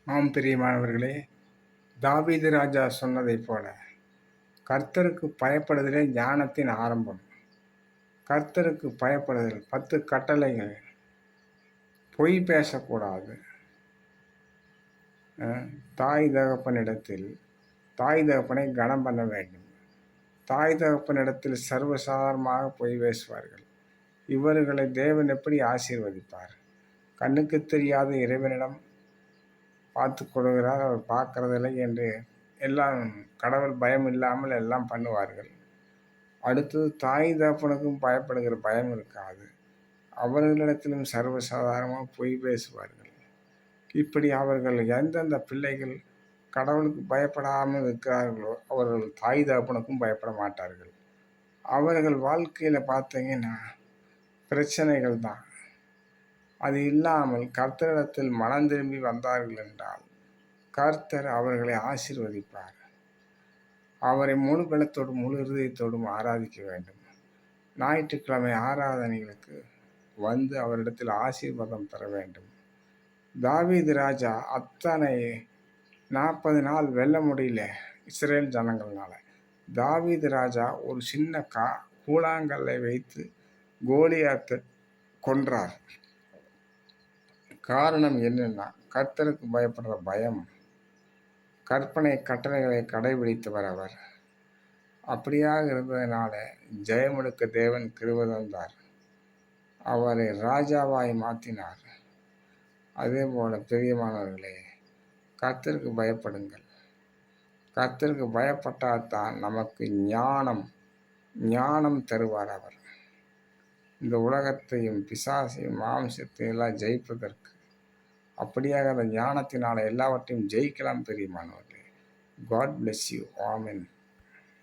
ஆம் பிரியமானவர்களே, தாவீது ராஜா சொன்னதைப் போல, கர்த்தருக்கு பயப்படுதலே ஞானத்தின் ஆரம்பம். கர்த்தருக்கு பயப்படுதல் 10 கட்டளைகள். பொய் பேசக்கூடாது. அ தாய் தகப்பனிடத்தில் தாய் தகப்பனை கனம் பண்ண வேண்டும். தாய் தகப்பனிடத்தில் சர்வசாதாரணமாக பொய் பேசுவார்கள். இவர்களை தேவன் எப்படி ஆசீர்வதிப்பார்? கண்ணுக்கு தெரியாத இறைவனிடம் பார்த்துக் கொள்கிறார், அவர் பார்க்கிறதில்லை என்று எல்லாம் கடவுள் பயம் இல்லாமல் எல்லாம் பண்ணுவார்கள். அடுத்தது தாய் தகப்பனுக்கும் பயப்படுகிற பயம் இருக்காது. அவர்களிடத்திலும் சர்வசாதாரணமாக பொய் பேசுவார்கள். இப்படி அவர்கள் எந்தெந்த பிள்ளைகள் கடவுளுக்கு பயப்படாமல் இருக்கிறார்களோ அவர்கள் தாய் தகப்பனுக்கும் பயப்பட மாட்டார்கள். அவர்கள் வாழ்க்கையில் பார்த்தீங்கன்னா பிரச்சனைகள் தான். அது இல்லாமல் கர்த்தரிடத்தில் மனம் திரும்பி வந்தார்கள் என்றால் கர்த்தர் அவர்களை ஆசீர்வதிப்பார். அவரை முழு பலத்தோடும் முழு இருதயத்தோடும் ஆராதிக்க வேண்டும். ஞாயிற்றுக்கிழமை ஆராதனைகளுக்கு வந்து அவரிடத்தில் ஆசீர்வாதம் பெற வேண்டும். தாவீது ராஜா அத்தனை 40 நாள் வெல்ல முடியல இஸ்ரேல் ஜனங்கள்னால. தாவீது ராஜா ஒரு சின்ன கூழாங்கல்லை வைத்து கோலியாத்தை கொன்றார். காரணம் என்னன்னா, கர்த்தருக்கு பயப்படுற பயம். கற்பனை கட்டளைகளை கடைபிடித்தவர் அவர். அப்படியாக இருந்ததினால ஜெயமெடுக்க தேவன் கிருபை தந்தார். அவரை ராஜாவாய் மாற்றினார். அதே போல பிரியமானவர்களே, கர்த்தருக்கு பயப்படுங்கள். கர்த்தருக்கு பயப்பட்டால்தான் நமக்கு ஞானம் தருவார் அவர். இந்த உலகத்தையும் பிசாசையும் மாம்சத்தையும் எல்லாம் ஜெயிப்பதற்கு அப்படியாக அந்த ஞானத்தினால எல்லாவற்றையும் ஜெயிக்கலாம் பிரியமானவர்களே. God bless you. ஆமென்.